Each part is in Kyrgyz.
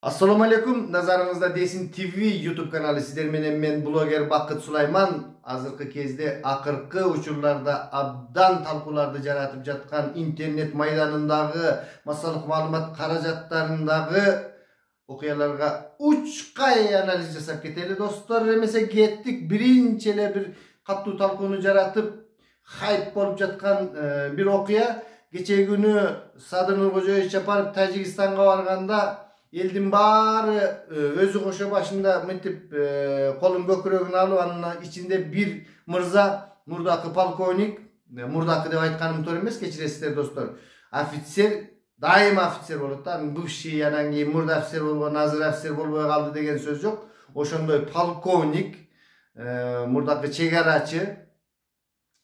Assalamu alaikum. Nazarınızda Desin TV YouTube kanalı sizler menen men bloger Bakıt Sulayman. Azırkı kezde akırkı uçurlarda abdan talkularda jaratıp жатқан internet maydanındağı masallık malumat karajatlarındağı okuyalarga uçkay analiz jasap keteli dostlar. Emese gettik birinçele bir kattуу talkunu jaratıp hype bolup жатқан bir okuya. Geçen günü Sadır Nurkojovic Japarov Tajikistan'a barganda elдің бары өзі қоша başında мынтип қолын көкірегін алып анын içinde bir мырза мурдакы полковник мурдакы деп айтканым туура эмес кечиресиздер достор офицер дайыма офицер болот да бывший анан кийин мурда офицер болгон азыр офицер болбой калды деген сөз жок ошондой полковник мурдакы чек арачы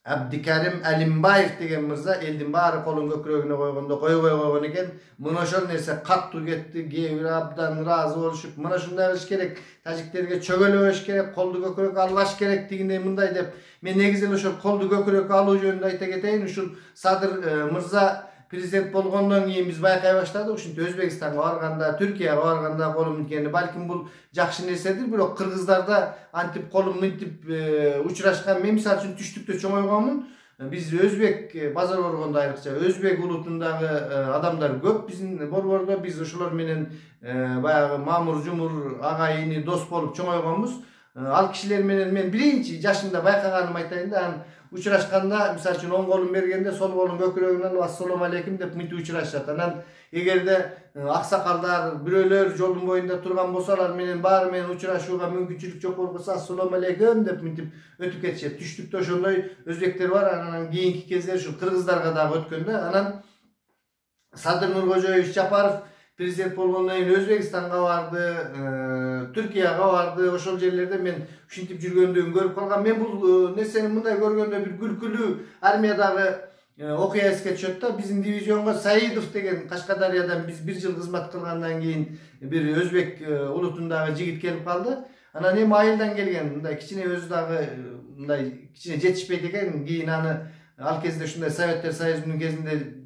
Abdikarim Alimbayev деген мырза элдин баары колун көкүрөгүнө койгондо койбой койгон экен. Мына ошол нерсе каттуу кетти. Кээ бир абдан ыраазы болушуп, мына ушундай кылыш керек, тажиктерге чөгөлөбөш керек, колду көкүрөк албаш керек дегендей мындай деп. Мен негизинен ошол колду көкүрөк алуу жөнүндө айта кетейин. Ушул Садыр мырза президент болгондон кийин биз байкай баштадык. Ушинтип Өзбекстанга барганда, Түркияга барганда колум мынткени балким бул жакшы нерседир, бирок кыргыздарда антип колум мынтип учурашкан. Мен мисалы үчүн түштүктө чоңойгонмун. Биз өзбек базар болгондо айрыкча өзбек улутундагы адамдар көп биздин борбордо. Биз ошолор менен баягы мамур жумур агайыны дос болуп чоңойгонбуз. Ал кишилер менен мен биринчи жашымда байкаганым айтайын да. Учурашканда, мисалы үчүн оң колун бергенде, сол колун көкүрөгүнөн алып ассалому алейкум деп мынтип учурашат. Анан эгерде аксакалдар, бирөөлөр жолдун боюнда турган болсо, алар менен баары менен учурашууга мүмкүнчүлүк жок болбосо, ассалому алейкум деп мынтип өтүп кетишет. Түштүктө ошондой өзбектер бар. Анан кийинки кезде ушу кыргыздарга дагы өткөн да. Анан Садыр Нуркожоевич Жапаров президент болгондон кийин Өзбекстанга барды, Түркияга барды. Ошол жерлерде мен ушинтип жүргөндүгүн көрүп калгам. Мен бул нерсени мындай көргөндө бир күлкүлүү армиядагы окуя эске түшөт да. Биздин дивизионго Саидов деген Кашкадариядан биз 1 жыл кызмат кылгандан кийин бир өзбек улутундагы жигит келип калды. Анан эми айылдан келген, мындай кичине өзү дагы мындай кичине жетишпейт экен. Кийин аны ал кезде ушундай Советтер Союзунун кезинде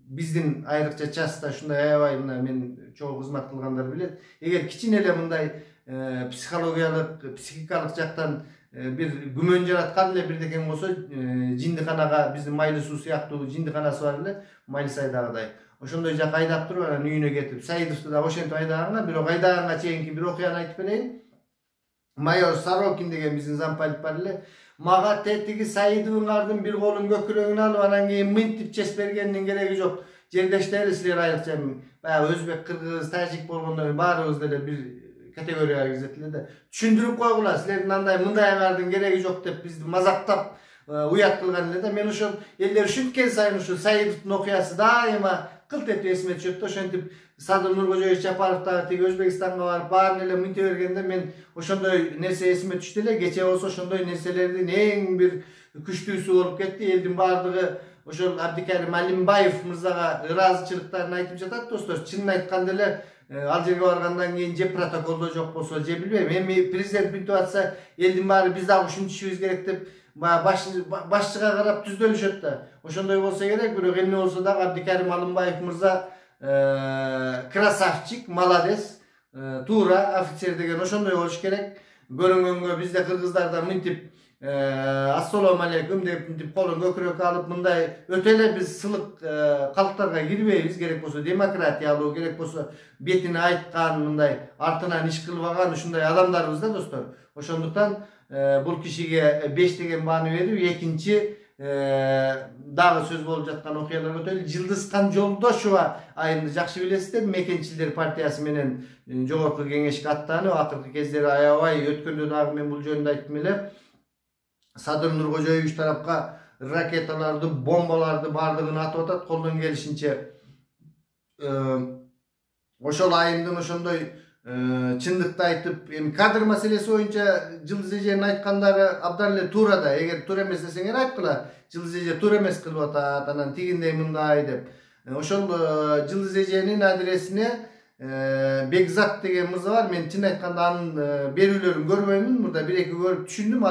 биздин айрыкча частта ушундай аябай мына мен чогуу кызмат кылгандар билет. Эгер кичине эле мындай психологиялык, психикалык жактан бир күмөн жараткан эле бирдекен болсо, жиндиканага биздин Майлы суу сыяктуу жиндиканасы бар эле, Майлысайдагыдай. Ошондой жака айдап туруп анан үйүнө кетип, Саидовду да ошентип айдаганга, бирок айдаганга чейинки бир окуяны айтып берейин. Майор Сорокин деген биздин замполит бар эле. Мага тетиги Саидовуңардын бир колун көкүрөгүнө алып, анан кийин мынтип чес бергендин кереги жок. Жердештер силер айрыкча баягы өзбек, кыргыз, тажик болгондо баарыбыз деле бир категорияга киргизет эле да. Түшүндүрүп койгула, силердин андай мындайыңардын кереги жок деп бизди мазактап уят кылган эле да. Мен ошол элдер ушинткен сайын ушул Саидовдун окуясы дайыма кылт этип эсиме түшөт да. Ошентип Садыр Нуркожоевич Жапаров дагы тиги Өзбекстанга барып баарын эле мынтип бергенде мен ошондой нерсе эсиме түштү эле. Кечээ болсо ошондой нерселердин эң бир күчтүүсү болуп кетти. Элдин баардыгы ошол Абдикарим Алимбаев мырзага ыраазычылыктарын айтып жатат достор. Чынын айтканда эле ал жерге баргандан кийин же протоколдо жок болсо, же билбейм. Эми президент мынтип атса, элдин баары биз дагы ушинтишибиз керек деп башчыга карап түздөлүшөт да. Ошондой болсо керек, бирок эмне болсо дагы Абдикарим Алимбаев мырза красавчик, молодец, туура офицер деген ошондой болуш керек. Көрүнгөнгө бизде кыргыздарда мынтип ассалому алейкум деп мынтип колун көкүрөккө алып мындай өтө эле биз сылык калктарга кирбейбиз. Керек болсо демократиялуу, керек болсо бетине айткан, мындай артынан иш кылбаган ушундай адамдарбыз да достор. Ошондуктан бул кишиге 5 деген бааны берип, экинчи дагы сөз болуп жаткан окуяларга өтөлү. Жылдызкан Жолдошова айымды жакшы билесиздер. Мекенчилдер партиясы менен жогорку кеңешке аттанып, акыркы кездери аябай өткөндө дагы мен бул жөнүндө айттым эле. Садыр Нуркожоевич тарапка ракеталарды, бомбаларды бардыгын атып атат колдон келишинче. Ошол айымдын ошондой чындыкты айтып, эми кадр маселеси боюнча Жылдыз эженин айткандары абдан эле туура да. Эгер туура эмес десеңер айткыла. Жылдыз эже туура эмес кылып атат, анан тигиндей мындай деп. Ошол Жылдыз эженин адресине Бекзат деген мырза бар. Мен чын айтканда анын берүүлөрүн көрбөймүн. Мурда бир-эки көрүп түшүндүм.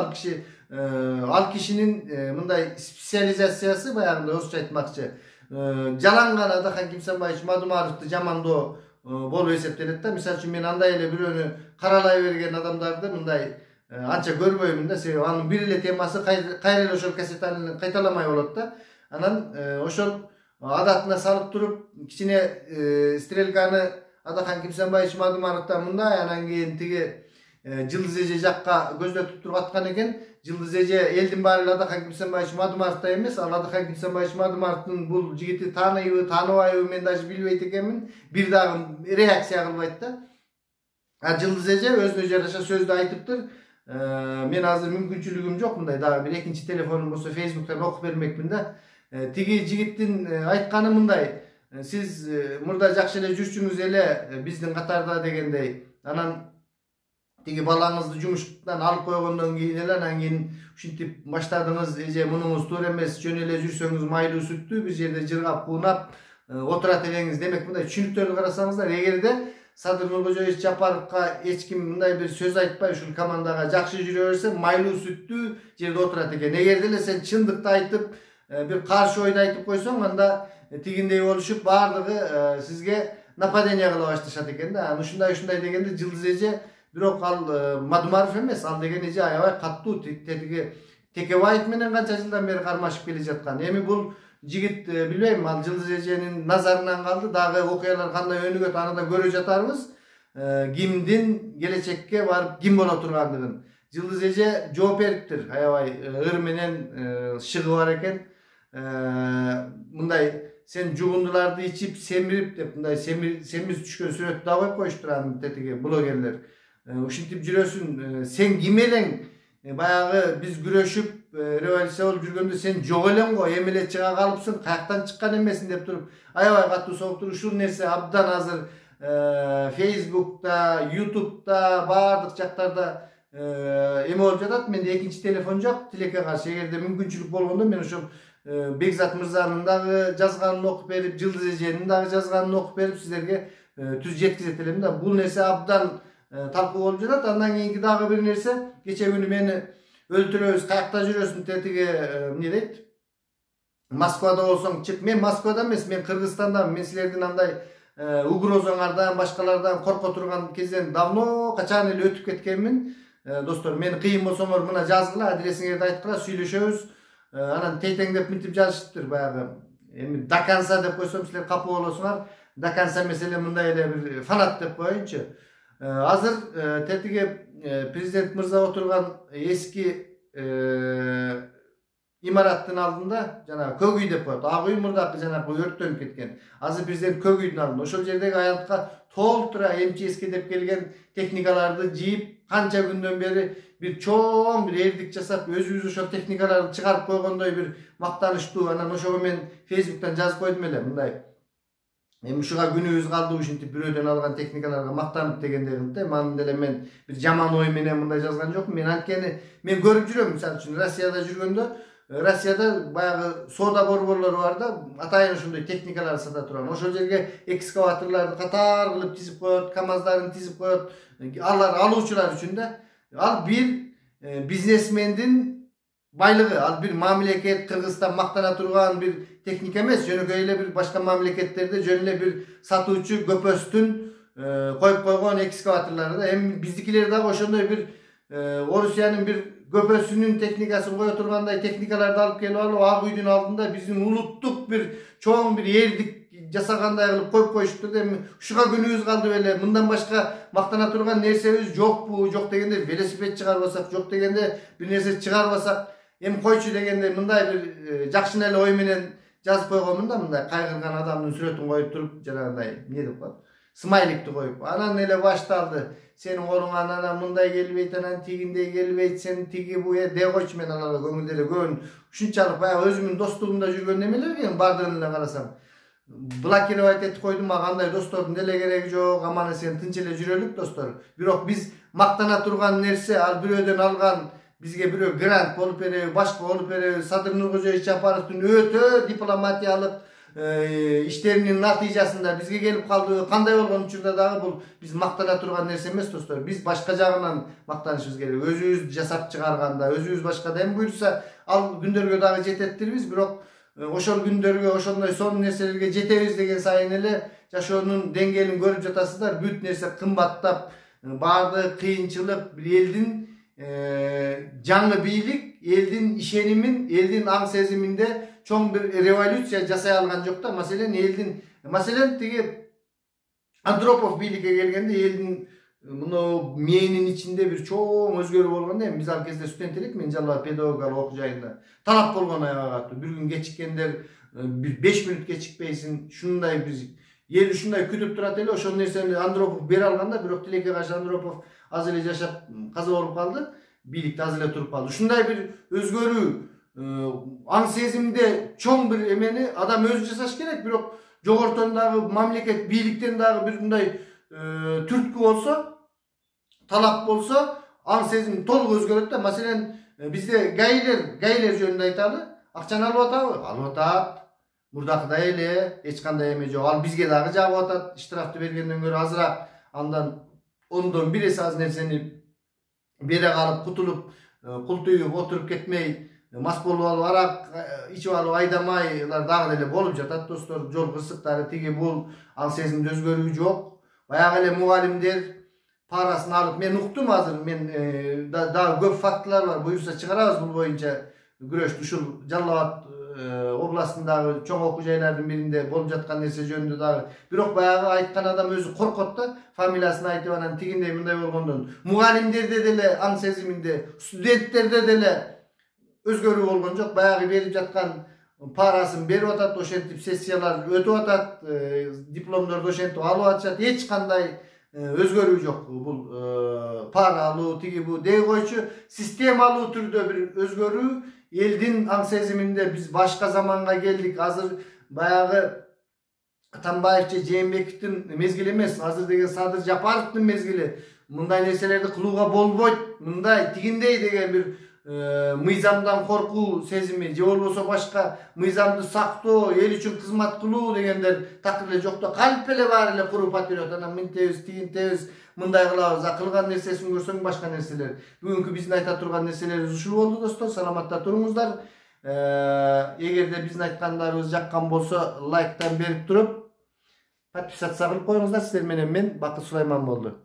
Ал кишинин мындай специализациясы баягындай орусча айтмакчы. Жалаң гана Дахан Кимсанбаевич Мадумаровду жамандоо bolu eseplenет da. Misal üçün men андай ele biröөнü karalay bergen adamdарды мындай анча көрбөймүн да. Себеби анын бир эле темасы кайра эле ошол кассетаны кайталамай болот да. Анан ошол адатына салып туруп кичине стрелканы Адахан Кимсенбаевич Мадумаровдон мындай, анан кийин тиги Жылдыз эже жакка көздөтүп туруп аткан экен. Жылдыз эже элдин баары эле Адахан Кимсенбаевич Мадумаровдой эмес. Ал Адахан Кимсенбаевич Мадумаровдун бул жигити тааныйбы, тааныбайбы мен даже билбейт экенмин. Бир дагы реакция кылбайт да. Жылдыз эже өзүнө жараша сөздү айтыптыр. Мен азыр мүмкүнчүлүгүм жок, мындай дагы бир экинчи телефонум болсо Facebook'тан окуп бермекмин да. Тиги жигиттин айтканы мындай: сиз мурда жакшы эле жүрчүңүз эле биздин катарда дегендей. Анан тиги балаңызды жумуштан алып койгондон кийин эле анан кийин ушинтип баштадыңыз, эже мунуңуз туура эмес, жөн эле жүрсөңүз майлуу сүттү бир жерде жыргап куунап отурат элеңиз. Демек мындай түшүнүктөрдү карасаңыздар, эгерде Садыр Нуркожоевич Жапаровго эч ким мындай бир сөз айтпай ушул командага жакшы жүрө берсе, майлуу сүттүү жерде отурат экен. Эгерде эле сен чындыкты айтып, бир каршы ойду айтып койсоң, анда тигиндей болушуп баардыгы сизге нападение кыла башташат экен да. Ушундай дегенде Жылдыз эже, бирок ал Мадумаров эмес, ал деген эже аябай каттуу, тетиги Текебаев менен канча жылдан бери кармашып келе жаткан. Эми бул жигит билбейм, ал Жылдыз эженин назарынан калды. Дагы окуялар кандай өнүгөт, аны да көрө жатарбыз. Кимдин келечекке барып ким боло тургандыгын. Жылдыз эже жооп бериптир. Аябай ыр менен шыгы бар экен. Мындай сен жугундуларды ичип семирип деп мындай семиз түшкөн сүрөттү да коюп коюштур аны тетиги блогерлер. Ушинтип жүрөсүн, сен ким элең? Баягы биз күрөшүп революция болуп жүргөндө сен жок элең го, эми эле чыга калыпсың, каяктан чыккан эмесиң деп туруп аябай катуу согуптур. Ушул нерсе абдан азыр Facebook'ta, YouTube'da, баардык жактарда эме болуп жатат. Менде экинчи телефон жок, тилекке каршы. Эгерде мүмкүнчүлүк болгондо мен ошол Бекзат Мырзанын дагы жазганын окуп берип, Жылдыз эженин дагы жазганын окуп берип сиздерге түз жеткизет элем да. Бул нерсе абдан талкуу болуп жатат. Андан кийинки дагы бир нерсе, кече күнү мени өлтүрөбүз, каякта жүрөсүң тетиги эмне дейт? Москвада болсоң чык. Мен Москвада эмес, мен Кыргызстандамын. Мен силердин андай угрозаңардан, башкалардан корко турган кезден давно качан эле өтүп кеткенмин. Достор, мени кыйын болсоңор мына жазгыла, адресиңерди айткыла, сүйлөшөбүз. Анан тейтең деп мынтип жазышыптыр баягы. Эми до конца деп койсом силер капа болосуңар. До конца эмес эле мындай эле бир фанат деп коеюнчу. Азыр тетиги президент мырза отурган эски имараттын алдында жана көк үй деп коет. Ак үй мурдакы жанагы өрттөнүп кеткен. Азыр президент көк үйдүн алдында ошол жердеги аянтка толтура МЧСке деп келген техникаларды жийип, канча күндөн бери бир чоң бир эрдик жасап, өзүбүз ошол техникаларды чыгарып койгондой бир мактанычтуу. Анан ошого мен Facebook'тан жазып койдум эле мындай: эми ушуга күнүбүз калды, ушинтип бирөөдөн алган техникаларга мактанып дегендеринде. Манын деле мен бир жаман ой менен мындай жазган жокмун. Мен анткени мен көрүп жүрөм, мисалы үчүн Россияда жүргөндө, Россияда баягы соода борборлору бар да, атайын ошондой техникалар сата турган. Ошол жерге экскаваторлорду катар кылып тизип коет, КамАЗдарын тизип коет. Алар алуучулар үчүн да. Ал бир бизнесмендин байлыгы, ал бир мамлекет Кыргызстан мактана турган бир техника эмес. Жөнөкөй эле бир башка мамлекеттерде жөн эле бир сатуучу көпөстүн коюп койгон экскаваторлор да. Эми биздикилер дагы ошондой бир Орусиянын бир көпөсүнүн техникасын кое тургандай техникаларды алып келип алып, Ак үйдүн алдында биздин улуттук бир чоң бир эрдик жасагандай кылып коюп коюштур да. Эми ушуга күнүбүз калды беле, мындан башка мактана турган нерсебиз жокпу? Жок дегенде велосипед чыгарбасак, жок дегенде бир нерсе чыгарбасак, эми койчу дегенде мындай бир жакшына эле ой менен жазып койгонмун да, мындай кайгырган адамдын сүрөтүн коюп туруп, жанагындай эмне деп коет, смайликти коюп. Анан эле башталды: сенин колуңан анан мындай келбейт, анан тигиндей келбейт, сен тиги буя де койчу. Мен аларга көңүл деле көбүн ушунчалык баягы өзүмдүн достугумда жүргөн немелер экен, бардыгын эле карасам блокировать этип койдум. Мага андай достордун деле кереги жок, аман эсен тынч эле жүрөлүк достор. Бирок биз мактана турган нерсе, ал бирөөдөн алган, бизге бирөө грант болуп береби, башка болуп береби, Садыр Нуркожоевич Жапаровдун өтө дипломатиялык иштеринин натыйжасында бизге келип калды. Кандай болгон учурда дагы бул биз мактана турган нерсе эмес достор. Биз башка жагынан мактанышыбыз керек. Өзүбүз жасап чыгарганда, өзүбүз башкада эми буюрса ал күндөргө дагы жететтирбиз. Бирок oşol gündөрgө ошондой сонун нерселерге жетебиz деген сайын эле жашоонун деңгээлин көрүп жатасыздар. Бүт нерсе кымбаттап, баардыгы кыйынчылык, бир элдин жаңы бийлик, элдин ишенимин, элдин аң сезиминде чоң бир революция жасай алган жок да. Маселен тиги Андропов бийликке келгенде элдин мына мээнин ичинде бир чоң өзгөрүү болгондо, эми биз ал кезде студент элек, мен жалпы педагогикалык окуу жайында талап болгон аябай катуу. Бир күн кечиккендер 5 мүнөт кечикпейсиң, шундай биз эл ушундай күтүп турат эле. Ошол нерсени Андропов бере алганда, бирок тилекке каршы Андропов аз эле жашап каза болуп калды, бийликте аз эле туруп калды. Ушундай бир өзгөрүү аң сезимде чоң бир эмени адам өзү жасаш керек, бирок жогортон дагы мамлекет, бийликтен дагы бир мындай түрткү болсо, талап болсо, аң сезим толук өзгөрөт да. Маселен, бизде гаилер жөнүндө айталы, акчаны алып атабы? Алып атат. Мурдакыдай эле эч кандай эме жок. Ал бизге дагы жагып атат. Штрафты бергенден көрө азыраак андан ондон бир эсе аз нерсени бере калып, кутулуп, кул түйүп отуруп кетмей, мас болуп алып, арак ичип алып айдамайлар дагы деле болуп жатат достор. Жол кырсыктары, тиги бул аң сезимде өзгөрүү жок. Баягы эле мугалимдер парасын алып, мен уктум азыр, мен дагы көп фактылар бар, буюрса чыгарабыз бул боюнча күрөштү. Ушул Жалал Абад областындагы чоң окуу жайлардын биринде болуп жаткан нерсе жөнүндө дагы. Бирок баягы айткан адам өзү коркот да, фамилиясын айтып анан тигиндей мындай болгондон. Мугалимдерде деле аң сезиминде, студенттерде деле өзгөрүү болгон жок. Баягы берип жаткан парасын берип атат, ошентип сессиялар өтүп атат, дипломдорду ошентип алып атышат. Эч кандай өзгөрүү жок. Бул пара алуу, тиги бу дей койчу, системалуу түрдө бир өзгөрүү. Элдин аң сезиминде биз башка заманга келдик. Азыр баягы Атамбаев же Жээнбековдун мезгили эмес, азыр деген Садыр Жапаровдун мезгили. Мындай нерселерди кылууга болбойт, мындай тигиндей деген бир мыйзамдан коркуу сезими же болбосо башка мыйзамды сактоо, эл үчүн кызмат кылуу дегендер такыр эле жок да. Калп эле баары эле куру патриот, анан мынтебиз, тигинтебиз, мындай кылабыз, кылган нерсесин көрсөң башка нерселер. Бүгүнкү биздин айта турган нерселерибиз ушул болду достор. Саламатта туруңуздар. Эгерде биздин айткандарыбыз жаккан болсо, лайктан берип туруп, подписаться кылып коюңуздар. Сиздер менен мен Бакыт Сулайман болду.